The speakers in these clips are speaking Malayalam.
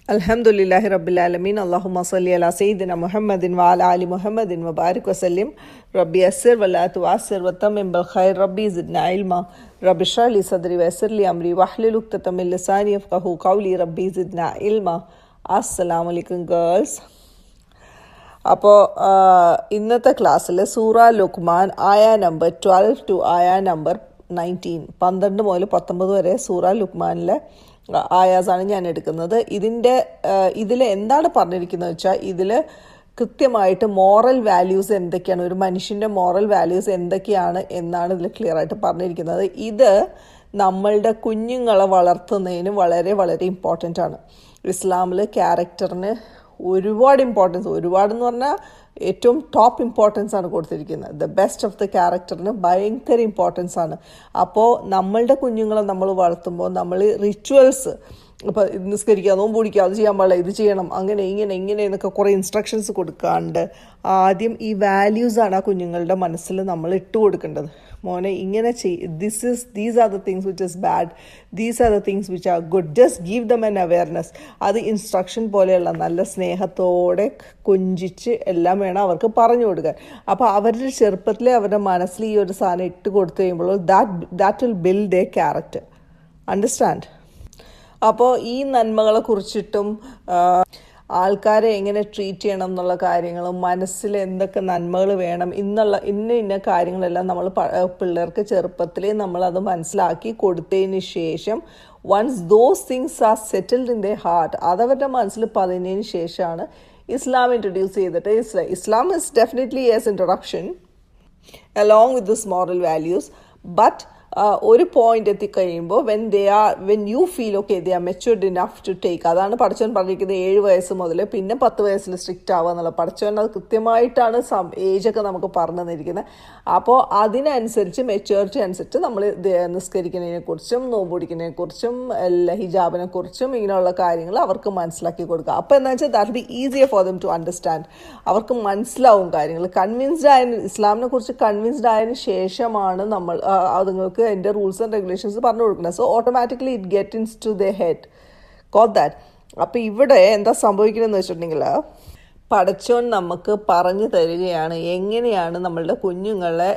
Alhamdulillahi Rabbil Alameen. Allahumma salli ala Sayyidina Muhammadin wa ala ali Muhammadin wa barik wa sallim. Rabbi yassir wa la tu'assir wa tammim bil khair. Rabbi zidna ilma. Rabbi shrah li sadri wa yassir li amri wa hlul 'uqdatam min lisani yafqahu qawli. Rabbi zidna ilma. Assalamu alaikum girls. അപ്പോൾ ഇന്നത്തെ ക്ലാസ്സിൽ സൂറ ലുക്മാൻ ആയ നമ്പർ 12 ടു ആയ നമ്പർ 19 12 മുതൽ 19 വരെ സൂറ ലുക്മാനിലെ ആയാസാണ് ഞാൻ എടുക്കുന്നത്. ഇതിൽ എന്താണ് പറഞ്ഞിരിക്കുന്നത് വെച്ചാൽ ഇതിൽ കൃത്യമായിട്ട് മോറൽ വാല്യൂസ് എന്തൊക്കെയാണ്, ഒരു മനുഷ്യൻ്റെ മോറൽ വാല്യൂസ് എന്തൊക്കെയാണ് എന്നാണ് ഇതിൽ ക്ലിയർ ആയിട്ട് പറഞ്ഞിരിക്കുന്നത്. ഇത് നമ്മളുടെ കുഞ്ഞുങ്ങളെ വളർത്തുന്നതിന് വളരെ വളരെ ഇമ്പോർട്ടൻ്റ് ആണ്. ഇസ്ലാമിൽ ക്യാരക്ടറിന് ഒരുപാട് ഇമ്പോർട്ടൻസ്, ഒരുപാടെന്ന് പറഞ്ഞാൽ ഏറ്റവും ടോപ്പ് ഇമ്പോർട്ടൻസ് ആണ് കൊടുത്തിരിക്കുന്നത്. ദ ബെസ്റ്റ് ഓഫ് ദ ക്യാരക്ടറിന് ഭയങ്കര ഇമ്പോർട്ടൻസ് ആണ്. അപ്പോൾ നമ്മളുടെ കുഞ്ഞുങ്ങളെ നമ്മൾ വളർത്തുമ്പോൾ നമ്മൾ റിച്വൽസ്, ഇപ്പോൾ നിസ്കരിക്കുക, നോമ്പ് പിടിക്കുക, അത് ചെയ്യാൻ പാടില്ല, ഇത് ചെയ്യണം, അങ്ങനെ ഇങ്ങനെ എന്നൊക്കെ കുറേ ഇൻസ്ട്രക്ഷൻസ് കൊടുക്കാണ്ട് ആദ്യം ഈ വാല്യൂസാണ് ആ കുഞ്ഞുങ്ങളുടെ മനസ്സിൽ നമ്മൾ ഇട്ട് കൊടുക്കേണ്ടത്. മോനെ ഇങ്ങനെ these are the things which is bad, these are the things which are good, just give dum an awareness. അത് ഇൻസ്ട്രക്ഷൻ പോലെയുള്ള നല്ല സ്നേഹത്തോടെ കൊഞ്ചിച്ച് എല്ലാം വേണം അവർക്ക് പറഞ്ഞു കൊടുക്കാൻ. അപ്പോൾ അവരുടെ ചെറുപ്പത്തിലെ അവരുടെ മനസ്സിൽ ഈ ഒരു സാധനം ഇട്ട് കൊടുത്തു കഴിയുമ്പോൾ that will build A character. Understand? അപ്പോൾ ഈ നന്മകളെ കുറിച്ചിട്ടും ആൾക്കാരെ എങ്ങനെ ട്രീറ്റ് ചെയ്യണം എന്നുള്ള കാര്യങ്ങളും മനസ്സിൽ എന്തൊക്കെ നന്മകൾ വേണം ഇന്ന കാര്യങ്ങളെല്ലാം നമ്മൾ പിള്ളേർക്ക് ചെറുപ്പത്തിലേ നമ്മളത് മനസ്സിലാക്കി കൊടുത്തതിന് ശേഷം once those things are settled in the heart, അതവരുടെ മനസ്സിൽ പതിനതിന് ശേഷമാണ് ഇസ്ലാം ഇൻട്രൊഡ്യൂസ് ചെയ്തിട്ട് Islam is definitely yes introduction along with this moral values, but ഒരു പോയിന്റ് എത്തിക്കഴിയുമ്പോൾ when you feel okay they are matured enough to take, അതാണ് പഠിച്ചവൻ പറഞ്ഞിരിക്കുന്നത് 7 വയസ്സ് മുതൽ പിന്നെ 10 വയസ്സിൽ സ്ട്രിക്റ്റ് ആവുക എന്നുള്ളത്. പഠിച്ചവൻ അത് കൃത്യമായിട്ടാണ് ഏജൊക്കെ നമുക്ക് പറഞ്ഞു തന്നിരിക്കുന്നത്. അപ്പോൾ അതിനനുസരിച്ച് മെച്യൂരിറ്റി അനുസരിച്ച് നമ്മൾ നിസ്കരിക്കുന്നതിനെക്കുറിച്ചും നോമ്പ് പിടിക്കുന്നതിനെക്കുറിച്ചും ഹിജാബിനെക്കുറിച്ചും ഇങ്ങനെയുള്ള കാര്യങ്ങൾ അവർക്ക് മനസ്സിലാക്കി കൊടുക്കുക. അപ്പോൾ എന്താ വെച്ചാൽ that be easier for them to understand. അവർക്ക് മനസ്സിലാവും കാര്യങ്ങൾ. ഇസ്ലാമിനെ കുറിച്ച് കൺവിൻസ്ഡ് ആയതിനു ശേഷമാണ് നമ്മൾ അതുങ്ങൾക്ക് അതിൻ്റെ റൂൾസ് ആൻഡ് റെഗുലേഷൻസ് പറഞ്ഞു കൊടുക്കുന്നത്. So automatically it get into the head. Got that? അപ്പോൾ ഇവിടെ എന്താ സംഭവിക്കുന്നതെന്ന് വെച്ചിട്ടുണ്ടെങ്കിൽ പടച്ചോൻ നമുക്ക് പറഞ്ഞു തരികയാണ് എങ്ങനെയാണ് നമ്മളുടെ കുഞ്ഞുങ്ങളെ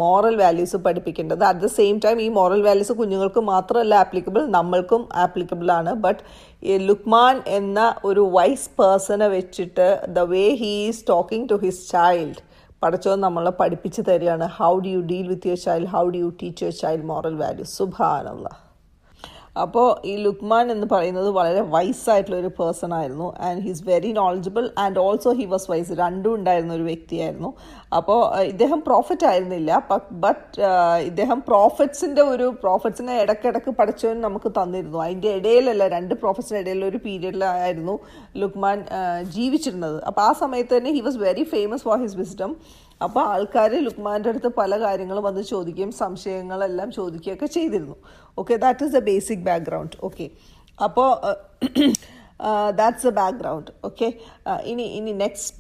മോറൽ വാല്യൂസ് പഠിപ്പിക്കേണ്ടത്. അറ്റ് ദ സെയിം ടൈം ഈ മോറൽ വാല്യൂസ് കുഞ്ഞുങ്ങൾക്ക് മാത്രമല്ല ആപ്ലിക്കബിൾ, നമ്മൾക്കും ആപ്ലിക്കബിൾ ആണ്. ബട്ട് ലുക്മാൻ എന്ന ഒരു വൈസ് പേഴ്സണെ വെച്ചിട്ട് the way he is talking to his child, പഠിച്ചോ നമ്മളെ പഠിപ്പിച്ച് തരികയാണ്. How do you deal with your child, how do you teach your child moral values. സുബ്ഹാനല്ലാഹ്. അപ്പോൾ ഈ ലുക്മാൻ എന്ന് പറയുന്നത് വളരെ വൈസായിട്ടുള്ള ഒരു പേഴ്സൺ ആയിരുന്നു. And he's very knowledgeable and also he was wise. രണ്ടും ഉണ്ടായിരുന്ന ഒരു വ്യക്തിയായിരുന്നു. അപ്പോൾ ഇദ്ദേഹം പ്രോഫറ്റ് ആയിരുന്നില്ല, ബട്ട് ഇദ്ദേഹം പ്രോഫറ്റ്സിനെ ഇടയ്ക്കിടയ്ക്ക് പഠിച്ചവൻ നമുക്ക് തന്നിരുന്നു. അതിൻ്റെ ഇടയിലല്ല, 2 പ്രോഫറ്റ്സിൻ്റെ ഇടയിലുള്ള ഒരു പീരീഡിലായിരുന്നു ലുക്മാൻ ജീവിച്ചിരുന്നത്. അപ്പോൾ ആ സമയത്ത് തന്നെ he was very famous for his wisdom. അപ്പോൾ ആൾക്കാർ ലുക്മാൻ്റെ അടുത്ത് പല കാര്യങ്ങളും വന്ന് ചോദിക്കുകയും സംശയങ്ങളെല്ലാം ചോദിക്കുകയൊക്കെ ചെയ്തിരുന്നു. Okay, that is the basic background. Okay, അപ്പോൾ ദാറ്റ്സ് എ ബാക്ക്ഗ്രൗണ്ട്. ഓക്കെ, ഇനി നെക്സ്റ്റ്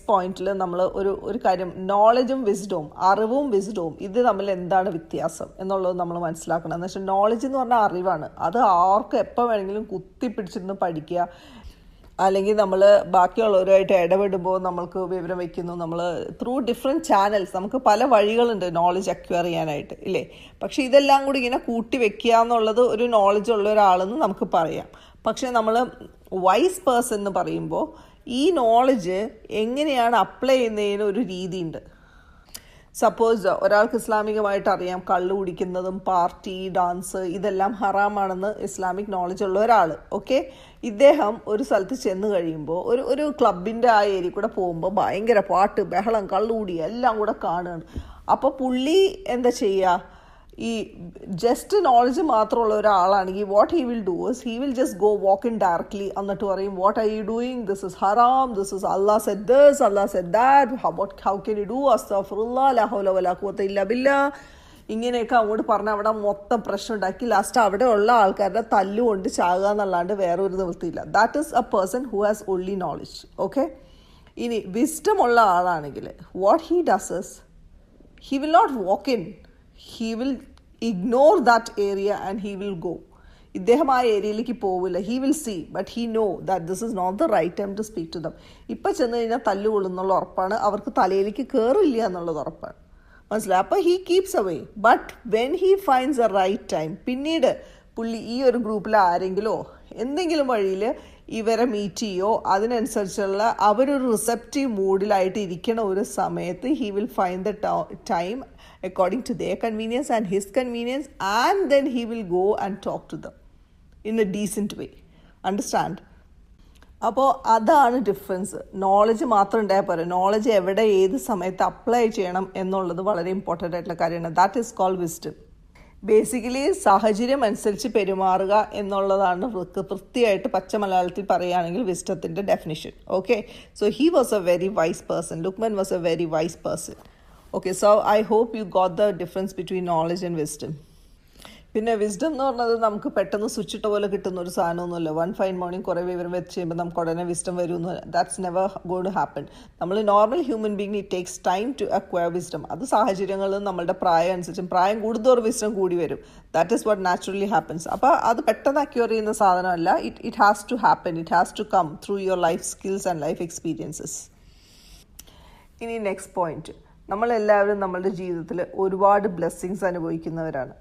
പോയിന്റിൽ നമ്മൾ ഒരു കാര്യം, നോളജും വിസ്ഡവും, അറിവും വിസ്ഡവും ഇത് തമ്മിൽ എന്താണ് വ്യത്യാസം എന്നുള്ളത് നമ്മൾ മനസ്സിലാക്കണം. എന്ന് വെച്ചാൽ നോളജ് എന്ന് പറഞ്ഞാൽ അറിവാണ്. അത് ആർക്കും എപ്പോൾ വേണമെങ്കിലും കുത്തിപ്പിടിച്ചിരുന്ന് പഠിക്കുക, അല്ലെങ്കിൽ നമ്മൾ ബാക്കിയുള്ളവരുമായിട്ട് ഇടപെടുമ്പോൾ നമ്മൾക്ക് വിവരം വയ്ക്കുന്നു. നമ്മൾ ത്രൂ ഡിഫറെൻറ്റ് ചാനൽസ്, നമുക്ക് പല വഴികളുണ്ട് നോളജ് അക്വയർ ചെയ്യാനായിട്ട്, ഇല്ലേ? പക്ഷേ ഇതെല്ലാം കൂടി ഇങ്ങനെ കൂട്ടി വെക്കുക എന്നുള്ളത് ഒരു നോളജ് ഉള്ള ഒരാളെന്ന് നമുക്ക് പറയാം. പക്ഷേ നമ്മൾ വൈസ് പേഴ്സൺ എന്ന് പറയുമ്പോൾ ഈ നോളജ് എങ്ങനെയാണ് അപ്ലൈ ചെയ്യുന്നതിന് ഒരു രീതിയുണ്ട്. സപ്പോസ് ഒരാൾക്ക് ഇസ്ലാമികമായിട്ട് അറിയാം കള്ളു കുടിക്കുന്നതും പാർട്ടി ഡാൻസ് ഇതെല്ലാം ഹറാമാണെന്ന് ഇസ്ലാമിക് നോളജ് ഉള്ള ഒരാൾ. ഓക്കെ, ഇദ്ദേഹം ഒരു സ്ഥലത്ത് ചെന്ന് കഴിയുമ്പോൾ ഒരു ക്ലബിൻ്റെ ആ ഏരിയ കൂടെ പോകുമ്പോൾ ഭയങ്കര പാട്ട് ബഹളം കള്ളുകൂടി എല്ലാം കൂടെ കാണുകയാണ്. അപ്പോൾ പുള്ളി എന്താ ചെയ്യുക, ഈ ജസ്റ്റ് നോളജ് മാത്രമുള്ള ഒരാളാണെങ്കിൽ what he will do is he will just go walk in directly, എന്നിട്ട് പറയും what are you doing, this is ഹറാം, this is Allah said this, Allah said that, how can you do, അസ്തഗ്ഫിറുല്ലാഹ്, ലാ ഹൗല വലാ ഖുവത ഇല്ലാ ബില്ലാഹ്, ഇങ്ങനെയൊക്കെ അങ്ങോട്ട് പറഞ്ഞ് അവിടെ മൊത്തം പ്രശ്നം ഉണ്ടാക്കി ലാസ്റ്റ് അവിടെ ഉള്ള ആൾക്കാരുടെ തല്ലുകൊണ്ട് ചാകുക എന്നല്ലാണ്ട് വേറെ ഒരു നിവൃത്തിയില്ല. That is a person who has only knowledge. Okay, ഇനി വിസ്ഡം ഉള്ള ആളാണെങ്കിൽ what he does is he will not walk in, he will ignore that area and he will go. ഇദ്ദേഹം ആ ഏരിയയിലേക്ക് പോവില്ല. He will see, but he know that this is not the right time to speak to them. ഇപ്പം ചെന്ന് കഴിഞ്ഞാൽ തല്ലുകൊള്ളുന്നുള്ള ഉറപ്പാണ്, അവർക്ക് തലയിലേക്ക് കയറില്ല എന്നുള്ളത് ഉറപ്പാണ്. മനസ്സിലായി? അപ്പോൾ he keeps away. But when he finds a right time, പിന്നീട് പുള്ളി ഈ ഒരു ഗ്രൂപ്പിൽ ആരെങ്കിലോ എന്തെങ്കിലും വഴിയിൽ ഇവരെ മീറ്റ് ചെയ്യോ അതിനനുസരിച്ചുള്ള അവരൊരു റിസപ്റ്റീവ് മൂഡിലായിട്ട് ഇരിക്കണ ഒരു സമയത്ത് he will find the time according to their convenience and his convenience, and then he will go and talk to them in a decent way. Understand? അപ്പോൾ അതാണ് ഡിഫറൻസ്. നോളജ് മാത്രം ഉണ്ടായാൽ പോരാ, നോളജ് എവിടെ ഏത് സമയത്ത് അപ്ലൈ ചെയ്യണം എന്നുള്ളത് വളരെ ഇമ്പോർട്ടൻ്റ് ആയിട്ടുള്ള കാര്യമാണ്. That is called wisdom. Basically സാഹചര്യം അനുസരിച്ച് പെരുമാറുക എന്നുള്ളതാണ് വൃത്തിയായിട്ട് പച്ച മലയാളത്തിൽ പറയുകയാണെങ്കിൽ വിസ്ഡത്തിൻ്റെ definition. Okay, so he was a very wise person. Luqman was a very wise person. Okay, so I hope you got the difference between knowledge and wisdom. പിന്നെ വിസ്ഡം എന്ന് പറഞ്ഞത് നമുക്ക് പെട്ടെന്ന് സ്വിച്ച് ഇട്ട പോലെ കിട്ടുന്ന ഒരു സാധനമൊന്നുമില്ല. വൺ ഫൈൻ മോർണിംഗ് കുറേ വിവരം വെച്ച് കഴിയുമ്പോൾ നമുക്ക് ഉടനെ വിസ്ഡം വരുമെന്ന്, that's never going to happen. നമ്മൾ normal human being it takes time to acquire wisdom. അത് സാഹചര്യങ്ങളിൽ നമ്മളുടെ പ്രായം അനുസരിച്ചും, പ്രായം കൂടുന്തോറും വിസ്ഡം കൂടി വരും. That is what naturally happens. അപ്പോൾ അത് പെട്ടെന്ന് അക്വയർ ചെയ്യുന്ന സാധനമല്ല. It has to happen, it has to come through your life skills and life experiences. ഇനി നെക്സ്റ്റ് പോയിന്റ്, നമ്മളെല്ലാവരും നമ്മളുടെ ജീവിതത്തിൽ ഒരുപാട് ബ്ലെസ്സിങ്സ് അനുഭവിക്കുന്നവരാണ്.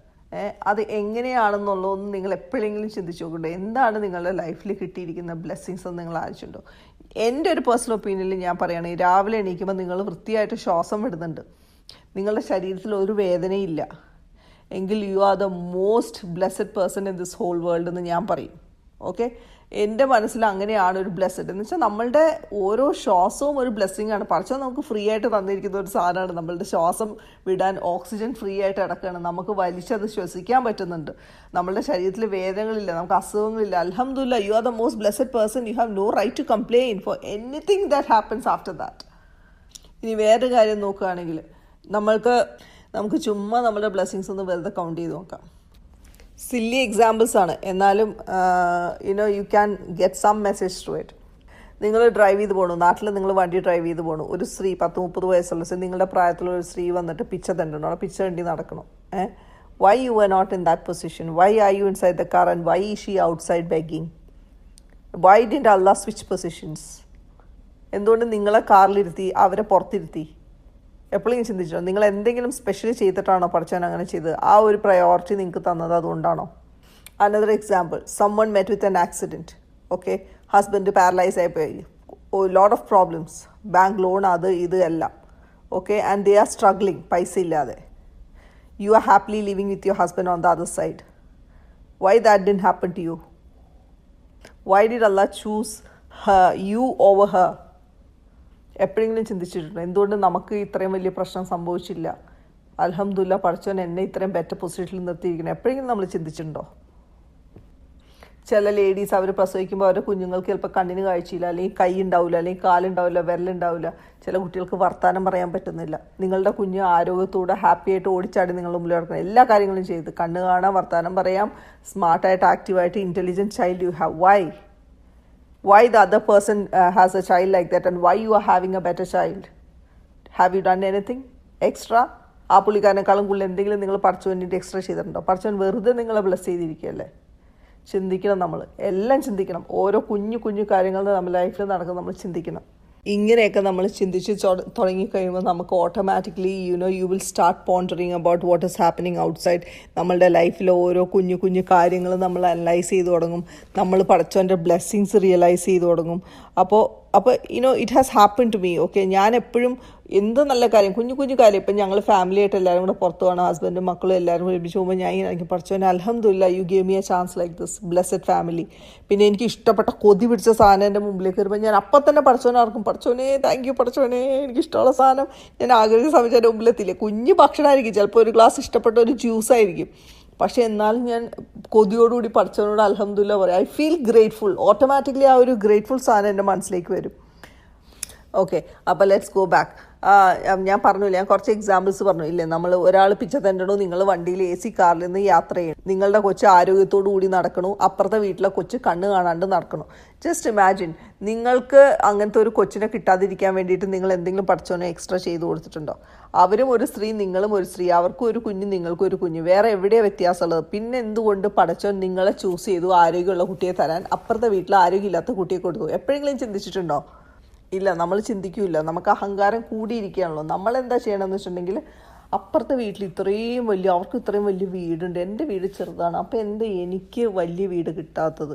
അത് എങ്ങനെയാണെന്നുള്ളതൊന്നും നിങ്ങൾ എപ്പോഴെങ്കിലും ചിന്തിച്ചു നോക്കണ്ടോ? എന്താണ് നിങ്ങളുടെ ലൈഫിൽ കിട്ടിയിരിക്കുന്ന ബ്ലെസ്സിങ്സ് എന്ന് നിങ്ങൾ ആലോചിച്ചിട്ടുണ്ടോ? എൻ്റെ ഒരു പേഴ്സണൽ ഒപ്പീനിയനിൽ ഞാൻ പറയുകയാണെങ്കിൽ, രാവിലെ എണീക്കുമ്പോൾ നിങ്ങൾ വൃത്തിയായിട്ട് ശ്വാസം വിടുന്നുണ്ട്, നിങ്ങളുടെ ശരീരത്തിൽ ഒരു വേദനയില്ല എങ്കിൽ you are the most blessed person in this whole world എന്ന് ഞാൻ പറയും. ഓക്കെ, എൻ്റെ മനസ്സിൽ അങ്ങനെയാണ് ഒരു ബ്ലെസ്സഡ് എന്ന് വെച്ചാൽ നമ്മളുടെ ഓരോ ശ്വാസവും ഒരു ബ്ലെസ്സിങ് ആണ്. പടച്ചോൻ നമുക്ക് ഫ്രീ ആയിട്ട് തന്നിരിക്കുന്ന ഒരു സാധനമാണ്. നമ്മളുടെ ശ്വാസം വിടാൻ ഓക്സിജൻ ഫ്രീ ആയിട്ട് കിടക്കുകയാണ്, നമുക്ക് വലിച്ചത് ശ്വസിക്കാൻ പറ്റുന്നുണ്ട്, നമ്മളുടെ ശരീരത്തിൽ വേദനകളില്ല, നമുക്ക് അസുഖങ്ങളില്ല. അൽഹംദുലില്ലാ, you are the most blessed person. You have no right to complain for anything that happens after that. ഇനി വേറൊരു കാര്യം നോക്കുകയാണെങ്കിൽ, നമുക്ക് ചുമ്മാ നമ്മുടെ ബ്ലെസ്സിങ്സ് ഒന്ന് വെറുതെ കൗണ്ട് ചെയ്ത് നോക്കാം. സില്ലി എക്സാമ്പിൾസ് ആണ്, എന്നാലും you can get some message to it. നിങ്ങൾ ഡ്രൈവ് ചെയ്ത് പോകണു, നാട്ടിൽ നിങ്ങൾ വണ്ടി ഡ്രൈവ് ചെയ്ത് പോകണു, ഒരു സ്ത്രീ 10-30 വയസ്സുള്ള സ്ത്രീ, നിങ്ങളുടെ പ്രായത്തിലുള്ള ഒരു സ്ത്രീ വന്നിട്ട് പിച്ച തണ്ടണം, അവിടെ പിച്ച തണ്ടി നടക്കണം. Why you are not in that position? Why are you inside the car and why is she outside begging? Why did Allah switch positions? എന്തുകൊണ്ട് നിങ്ങളെ കാറിലിരുത്തി അവരെ പുറത്തിരുത്തി? എപ്പോഴെങ്കിലും ചിന്തിച്ചോ? നിങ്ങൾ എന്തെങ്കിലും സ്പെഷ്യൽ ചെയ്തിട്ടാണോ പഠിച്ചാൻ അങ്ങനെ ചെയ്തത്? ആ ഒരു പ്രയോറിറ്റി നിങ്ങൾക്ക് തന്നത് അതുകൊണ്ടാണോ? Another example, someone met with an accident. Okay, husband paralyse ആയിപ്പോയി, lot of problems, bank loan, അത് ഇത് എല്ലാം. Okay, and they are struggling, പൈസ ഇല്ലാതെ. You are happily living with your husband on the other side. Why that didn't happen to you? Why did Allah choose you over her? എപ്പോഴെങ്കിലും ചിന്തിച്ചിട്ടുണ്ടോ എന്തുകൊണ്ട് നമുക്ക് ഇത്രയും വലിയ പ്രശ്നം സംഭവിച്ചില്ല? അൽഹംദുലില്ലാ, പഠിച്ചവൻ എന്നെ ഇത്രയും ബെറ്റർ പൊസിഷനിൽ നിർത്തിയിരിക്കണം. എപ്പോഴെങ്കിലും നമ്മൾ ചിന്തിച്ചിട്ടുണ്ടോ? ചില ലേഡീസ് അവർ പ്രസവിക്കുമ്പോൾ അവരുടെ കുഞ്ഞുങ്ങൾക്ക് ചിലപ്പോൾ കണ്ണിന് കാഴ്ചയില്ല, അല്ലെങ്കിൽ കൈ ഉണ്ടാവില്ല, അല്ലെങ്കിൽ കാലുണ്ടാവില്ല, വിരലുണ്ടാവില്ല. ചില കുട്ടികൾക്ക് വർത്താനം പറയാൻ പറ്റുന്നില്ല. നിങ്ങളുടെ കുഞ്ഞ് ആരോഗ്യത്തോടെ ഹാപ്പി ആയിട്ട് ഓടിച്ചാടി നിങ്ങളുടെ മുമ്പിൽ നടക്കണം, എല്ലാ കാര്യങ്ങളും ചെയ്ത് കണ്ണ് കാണാം, വർത്താനം പറയാം, സ്മാർട്ടായിട്ട് ആക്റ്റീവായിട്ട് intelligent child you have. Why the other person has a child like that and why you are having a better child? Have you done anything extra? ആ പുള്ളിക്കാരനേക്കാളും കൂടുതൽ എന്തെങ്കിലും നിങ്ങൾ പഠിച്ചു വേണ്ടിയിട്ട് എക്സ്ട്രാ ചെയ്തിട്ടുണ്ടോ? പഠിച്ചവൻ വെറുതെ നിങ്ങളെ ബ്ലെസ് ചെയ്തിരിക്കുകയല്ലേ? ചിന്തിക്കണം, നമ്മൾ എല്ലാം ചിന്തിക്കണം. ഓരോ കുഞ്ഞു കുഞ്ഞു കാര്യങ്ങൾ നമ്മുടെ ലൈഫിൽ നടക്കുന്നത് നമ്മൾ ചിന്തിക്കണം. ഇങ്ങനെയൊക്കെ നമ്മൾ ചിന്തിച്ച് തുടങ്ങിക്കഴിയുമ്പോൾ നമുക്ക് automatically you will start pondering about what is happening outside. നമ്മളുടെ ലൈഫിലെ ഓരോ കുഞ്ഞു കുഞ്ഞു കാര്യങ്ങൾ നമ്മൾ അനലൈസ് ചെയ്ത് തുടങ്ങും, നമ്മൾ പഠിച്ചവൻ്റെ ബ്ലെസ്സിങ്സ് റിയലൈസ് ചെയ്ത് തുടങ്ങും. അപ്പോൾ it has happen to me. Okay, ഞാൻ എപ്പോഴും എന്ത് നല്ല കാര്യം, കുഞ്ഞു കുഞ്ഞു കാര്യം, ഇപ്പം ഞങ്ങൾ ഫാമിലിയായിട്ട് എല്ലാവരും കൂടെ പുറത്ത് പോകണം, ഹസ്ബൻഡും മക്കളും എല്ലാവരും ഒരുമിച്ച് പോകുമ്പോൾ ഞാൻ ഇങ്ങനെ പഠിച്ചവനെ അൽഹംദുലില്ലാ U gave me a chance like this blessed family. പിന്നെ എനിക്ക് ഇഷ്ടപ്പെട്ട കൊതി പിടിച്ച സാധനം എൻ്റെ മുമ്പിലേക്ക് വരുമ്പോൾ ഞാൻ അപ്പം തന്നെ പഠിച്ചവനാർക്കും, പഠിച്ചവനെ താങ്ക് യു, പഠിച്ചവനെ എനിക്കിഷ്ടമുള്ള സാധനം ഞാൻ ആഗ്രഹിച്ച സമയത്ത് എൻ്റെ മുമ്പിലെത്തില്ലേ. കുഞ്ഞു ഭക്ഷണമായിരിക്കും, ചിലപ്പോൾ ഒരു ഗ്ലാസ് ഇഷ്ടപ്പെട്ട ഒരു ജ്യൂസായിരിക്കും, പക്ഷേ എന്നാലും ഞാൻ കൊതിയോടുകൂടി പഠിച്ചവനോട് അൽഹംദുലില്ലാ പറയാം. I feel grateful. ഓട്ടോമാറ്റിക്കലി ആ ഒരു ഗ്രേറ്റ്ഫുൾ സാധനം എൻ്റെ മനസ്സിലേക്ക് വരും. ഓക്കെ, അപ്പോൾ ലെറ്റ്സ് ഗോ ബാക്ക്. ഞാൻ പറഞ്ഞില്ല, ഞാൻ കുറച്ച് എക്സാമ്പിൾസ് പറഞ്ഞു ഇല്ലേ, നമ്മൾ ഒരാൾ പിച്ച തണ്ടണു, നിങ്ങൾ വണ്ടിയിൽ AC കാറിൽ നിന്ന് യാത്ര ചെയ്യണം, നിങ്ങളുടെ കൊച്ച് ആരോഗ്യത്തോടു കൂടി നടക്കണു, അപ്പുറത്തെ വീട്ടിലെ കൊച്ച് കണ്ണ് കാണാണ്ട് നടക്കണു. ജസ്റ്റ് ഇമാജിൻ, നിങ്ങൾക്ക് അങ്ങനത്തെ ഒരു കൊച്ചിനെ കിട്ടാതിരിക്കാൻ വേണ്ടിയിട്ട് നിങ്ങൾ എന്തെങ്കിലും പഠിച്ചോനെ എക്സ്ട്രാ ചെയ്ത് കൊടുത്തിട്ടുണ്ടോ? അവരും ഒരു സ്ത്രീ, നിങ്ങളും ഒരു സ്ത്രീ, അവർക്കും ഒരു കുഞ്ഞ്, നിങ്ങൾക്കും ഒരു കുഞ്ഞ്, വേറെ എവിടെയാണ് വ്യത്യാസമുള്ളത്? പിന്നെ എന്തുകൊണ്ട് പഠിച്ചോൻ നിങ്ങളെ ചൂസ് ചെയ്തു ആരോഗ്യമുള്ള കുട്ടിയെ തരാൻ, അപ്പുറത്തെ വീട്ടിൽ ആരോഗ്യമില്ലാത്ത കുട്ടിയെ കൊടുത്തു? എപ്പോഴെങ്കിലും ചിന്തിച്ചിട്ടുണ്ടോ? ഇല്ല, നമ്മൾ ചിന്തിക്കില്ല. നമുക്ക് അഹങ്കാരം കൂടിയിരിക്കുകയാണല്ലോ. നമ്മളെന്താ ചെയ്യണമെന്ന് വെച്ചിട്ടുണ്ടെങ്കിൽ, അപ്പുറത്തെ വീട്ടിൽ ഇത്രയും വലിയ, അവർക്ക് ഇത്രയും വലിയ വീടുണ്ട്, എൻ്റെ വീട് ചെറുതാണ്, അപ്പോൾ എന്താ എനിക്ക് വലിയ വീട് കിട്ടാത്തത്?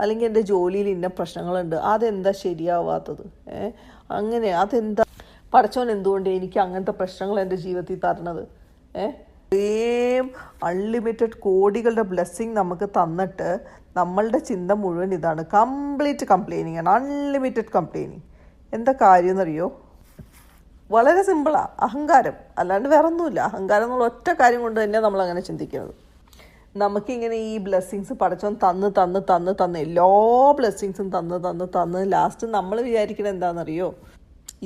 അല്ലെങ്കിൽ എൻ്റെ ജോലിയിൽ ഇന്ന പ്രശ്നങ്ങളുണ്ട്, അതെന്താ ശരിയാവാത്തത്? അങ്ങനെ അതെന്താ പഠിച്ചോൻ എന്തുകൊണ്ട് എനിക്ക് അങ്ങനത്തെ പ്രശ്നങ്ങൾ എൻ്റെ ജീവിതത്തിൽ തരണത്? ഇത്രയും അൺലിമിറ്റഡ് കോടികളുടെ ബ്ലെസ്സിങ് നമുക്ക് തന്നിട്ട് നമ്മളുടെ ചിന്ത മുഴുവൻ ഇതാണ്, കംപ്ലീറ്റ് കംപ്ലൈനിങ് ആണ്, അൺലിമിറ്റഡ് കംപ്ലൈനിങ്. എന്താ കാര്യം എന്നറിയോ? വളരെ സിമ്പിളാണ്, അഹങ്കാരം, അല്ലാണ്ട് വേറെ ഒന്നുമില്ല. അഹങ്കാരം എന്നുള്ള ഒറ്റ കാര്യം കൊണ്ട് തന്നെ നമ്മൾ അങ്ങനെ ചിന്തിക്കുന്നത്. നമുക്കിങ്ങനെ ഈ ബ്ലെസ്സിങ്സ് പഠിച്ചോൻ തന്ന് തന്ന് തന്ന് തന്ന് എല്ലാ ബ്ലെസ്സിങ്സും തന്ന് തന്ന് തന്ന് ലാസ്റ്റ് നമ്മൾ വിചാരിക്കുന്നത് എന്താണെന്നറിയോ?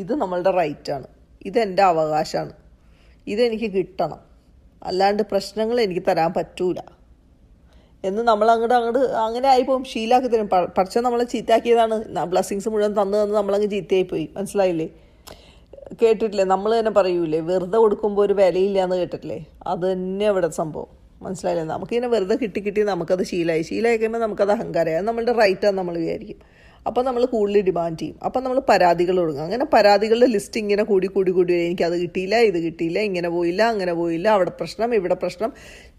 ഇത് നമ്മളുടെ റൈറ്റാണ്, ഇതെൻ്റെ അവകാശമാണ്, ഇതെനിക്ക് കിട്ടണം, അല്ലാണ്ട് പ്രശ്നങ്ങൾ എനിക്ക് തരാൻ പറ്റൂല എന്ന് നമ്മൾ അങ്ങനെ ആയിപ്പോവും. ശീലാക്കി തരും. പഠിച്ച നമ്മളെ ചീത്താക്കിയതാണ്, ബ്ലെസ്സിങ്സ് മുഴുവൻ തന്ന് തന്ന് നമ്മളങ്ങ് ചീത്തയായിപ്പോയി. മനസ്സിലായില്ലേ? കേട്ടിട്ടില്ലേ, നമ്മൾ തന്നെ പറയൂലേ, വെറുതെ കൊടുക്കുമ്പോൾ ഒരു വിലയില്ല എന്ന് കേട്ടിട്ടില്ലേ? അത് തന്നെ ഇവിടെ സംഭവം. മനസ്സിലായില്ലേ? നമുക്കിങ്ങനെ വെറുതെ കിട്ടി നമുക്കത് ശീലമായി കഴിയുമ്പോൾ നമുക്കത് അഹങ്കാരമായി, അത് നമ്മളുടെ റൈറ്റാന്ന് നമ്മൾ വിചാരിക്കും. അപ്പം നമ്മൾ കൂടുതൽ ഡിമാൻഡ് ചെയ്യും. അപ്പം നമ്മൾ പരാതികൾ തുടങ്ങും. അങ്ങനെ പരാതികളുടെ ലിസ്റ്റ് ഇങ്ങനെ കൂടി എനിക്കത് കിട്ടിയില്ല, ഇത് കിട്ടിയില്ല, ഇങ്ങനെ പോയില്ല, അങ്ങനെ പോയില്ല, അവിടെ പ്രശ്നം, ഇവിടെ പ്രശ്നം,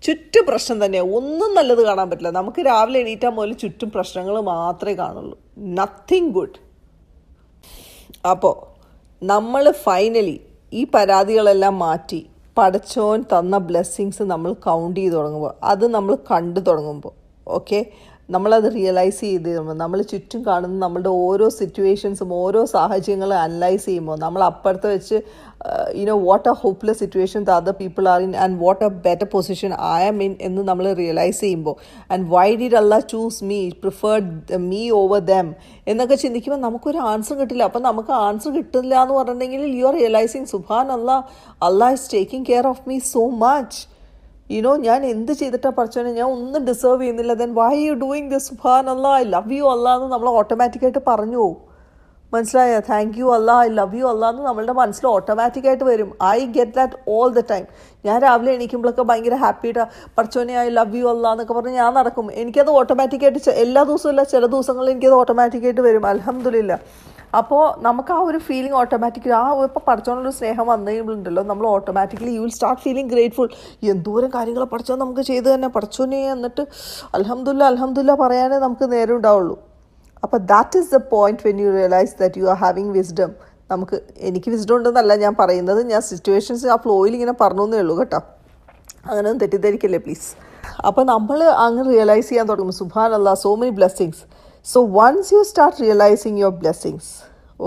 ചുറ്റും പ്രശ്നം തന്നെയാണ്. ഒന്നും നല്ലത് കാണാൻ പറ്റില്ല. നമുക്ക് രാവിലെ എണീറ്റാൽ മുതൽ ചുറ്റും പ്രശ്നങ്ങൾ മാത്രമേ കാണുള്ളൂ, നത്തിങ് ഗുഡ്. അപ്പോൾ നമ്മൾ ഫൈനലി ഈ പരാതികളെല്ലാം മാറ്റി പടച്ചോൻ തന്ന ബ്ലെസ്സിങ്സ് നമ്മൾ കൗണ്ട് ചെയ്ത് തുടങ്ങുമ്പോൾ, അത് നമ്മൾ കണ്ടു തുടങ്ങുമ്പോൾ, ഓക്കെ, നമ്മളത് റിയലൈസ് ചെയ്ത് കഴിയുമ്പോൾ, നമ്മൾ ചുറ്റും കാണുന്ന നമ്മളുടെ ഓരോ സിറ്റുവേഷൻസും ഓരോ സാഹചര്യങ്ങളും അനലൈസ് ചെയ്യുമ്പോൾ, നമ്മൾ അപ്പുറത്ത് വെച്ച് what a hopeless situation the other people are in and what a better position I am in എന്ന് നമ്മൾ റിയലൈസ് ചെയ്യുമ്പോൾ, and why did Allah choose me, preferred me over them എന്നൊക്കെ ചിന്തിക്കുമ്പോൾ നമുക്കൊരു ആൻസർ കിട്ടില്ല. അപ്പം നമുക്ക് ആൻസർ കിട്ടില്ല എന്ന് പറഞ്ഞിട്ടുണ്ടെങ്കിൽ യു ആർ റിയലൈസിങ് സുബ്ഹാൻ Allah is taking care of me so much. ഞാൻ എന്ത് ചെയ്തിട്ടാണ് പഠിച്ചോനെ, ഞാൻ ഒന്നും ഡിസേർവ് ചെയ്യുന്നില്ല, then why you doing this, സുബ്ഹാൻ Allah, I love you Allah എന്ന് നമ്മൾ ഓട്ടോമാറ്റിക്കായിട്ട് പറഞ്ഞു പോകും. മനസ്സിലായോ? Thank you Allah, I love you Allah എന്ന് നമ്മളുടെ മനസ്സിൽ ഓട്ടോമാറ്റിക്കായിട്ട് വരും. I get that all the time. ഞാൻ രാവിലെ എണീക്കുമ്പോഴൊക്കെ ഭയങ്കര ഹാപ്പിയായിട്ട് പഠിച്ചോനെ ഐ ലവ് യു അല്ലാഹ് എന്നൊക്കെ പറഞ്ഞ് ഞാൻ നടക്കും. എനിക്കത് ഓട്ടോമാറ്റിക്കായിട്ട്, എല്ലാ ദിവസവും ഇല്ല, ചില ദിവസങ്ങളിൽ എനിക്കത് ഓട്ടോമാറ്റിക്കായിട്ട് വരും, അൽഹംദുലില്ലാ. അപ്പോൾ നമുക്ക് ആ ഒരു ഫീലിംഗ് ഓട്ടോമാറ്റിക്കലി, ഇപ്പോൾ പഠിച്ചോണ്ടൊരു സ്നേഹം വന്നു കഴിയുമ്പോഴുണ്ടല്ലോ, നമ്മൾ automatically you will start feeling grateful. എന്തോരം കാര്യങ്ങൾ പഠിച്ചോ നമുക്ക് ചെയ്ത് തന്നെ, പഠിച്ചോനെ എന്നിട്ട് അൽഹംദുലില്ലാ പറയാനേ നമുക്ക് നേരം ഉണ്ടാവുള്ളൂ. അപ്പോൾ that is the point when you realise that you are having wisdom. എനിക്ക് വിസ്ഡം ഉണ്ടെന്നല്ല ഞാൻ പറയുന്നത്, ഞാൻ സിറ്റുവേഷൻസ് ആ ഫ്ലോയിൽ ഇങ്ങനെ പറഞ്ഞേ ഉള്ളൂ കേട്ടോ, അങ്ങനെയൊന്നും തെറ്റിദ്ധരിക്കല്ലേ പ്ലീസ്. അപ്പോൾ നമ്മൾ അങ്ങ് റിയലൈസ് ചെയ്യാൻ തുടങ്ങും, സുബ്ഹാൻ Allah, so many blessings. So once you start realizing your blessings,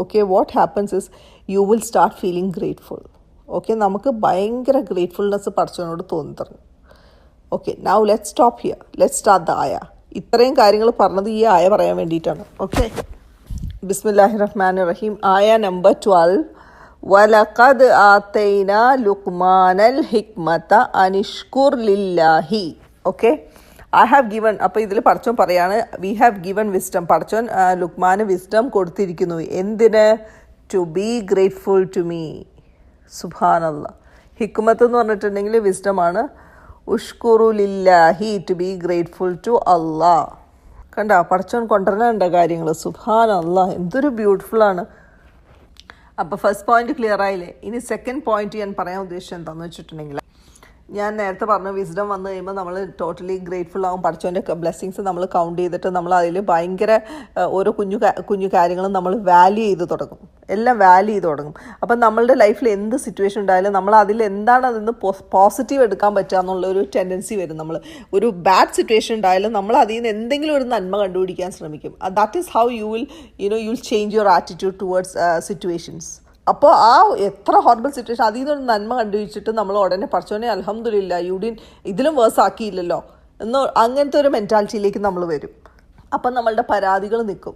okay, what happens is you will start feeling grateful. Okay, നമുക്ക് ഭയങ്കര ഗ്രേറ്റ്ഫുൾനെസ് പഠിച്ചവനോട് തോന്നി തുടങ്ങും. Okay, now let's stop here. Let's start the ayah. ഇത്രയും കാര്യങ്ങൾ പറഞ്ഞത് ഈ ആയ പറയാൻ വേണ്ടിയിട്ടാണ്. ഓക്കെ, ബിസ്മില്ലാഹിർ റഹ്മാനിർ റഹീം. ആയ നമ്പർ 12. വലഖദ് ആതൈനാ ലുഖ്മാനൽ ഹിക്മത അനിഷ്കുർ ലില്ലാഹി. ഓക്കെ, ഐ ഹാവ് ഗിവൺ, അപ്പോൾ ഇതിൽ പടച്ചോൻ പറയാണ്, വി ഹാവ് ഗിവൺ വിസ്ഡം. പടച്ചോൻ ലുക്മാന് വിസ്ഡം കൊടുത്തിരിക്കുന്നു. എന്തിന്? To be grateful to me. സുബ്ഹാനല്ലാഹ്. ഹിക്മത്ത് എന്ന് പറഞ്ഞിട്ടുണ്ടെങ്കിൽ വിസ്ഡമാണ്. ഉഷ്കുറു ലില്ലാഹി, to be grateful to Allah. കണ്ടോ പടച്ചോൻ കൊണ്ടുവരേണ്ട കാര്യങ്ങൾ. സുബ്ഹാനല്ലാഹ്, എന്തൊരു ബ്യൂട്ടിഫുള്ളാണ്. അപ്പോൾ ഫസ്റ്റ് പോയിന്റ് ക്ലിയർ ആയില്ലേ? ഇനി സെക്കൻഡ് പോയിന്റ് ഞാൻ പറയാൻ ഉദ്ദേശിച്ചത് എന്താണെന്ന് വെച്ചിട്ടുണ്ടെങ്കിൽ, ഞാൻ നേരത്തെ പറഞ്ഞു വിസ്ഡം വന്നു കഴിയുമ്പോൾ നമ്മൾ ടോട്ടലി ഗ്രേറ്റ്ഫുൾ ആകും. പഠിച്ചവൻ്റെ ബ്ലെസ്സിങ്സ് നമ്മൾ കൗണ്ട് ചെയ്തിട്ട് നമ്മൾ അതിൽ ഭയങ്കര ഓരോ കുഞ്ഞു കാര്യങ്ങളും നമ്മൾ വാല്യൂ ചെയ്ത് തുടങ്ങും, എല്ലാം വാല്യൂ ചെയ്ത് തുടങ്ങും. അപ്പം നമ്മളുടെ ലൈഫിൽ എന്ത് സിറ്റുവേഷൻ ഉണ്ടായാലും നമ്മൾ അതിൽ എന്താണ് അതിൽ പോസിറ്റീവ് എടുക്കാൻ പറ്റുക എന്നുള്ളൊരു ടെൻഡൻസി വരും. നമ്മൾ ഒരു ബാഡ് സിറ്റുവേഷൻ ഉണ്ടായാലും നമ്മൾ അതിൽ നിന്ന് എന്തെങ്കിലും ഒരു നന്മ കണ്ടുപിടിക്കാൻ ശ്രമിക്കും. That is how you will change your attitude towards situations. അപ്പോൾ ആ എത്ര ഹോറിബിൾ സിറ്റുവേഷൻ അതിൽ നിന്നൊരു നന്മ കണ്ടുപിടിച്ചിട്ട് നമ്മൾ ഉടനെ പഠിച്ചോനെ അൽഹംദുലില്ലാ ഇതിലും വേഴ്സ് ആക്കിയില്ലല്ലോ അങ്ങനത്തെ ഒരു മെൻറ്റാലിറ്റിയിലേക്ക് നമ്മൾ വരും. അപ്പം നമ്മളുടെ പരാതികൾ നിൽക്കും.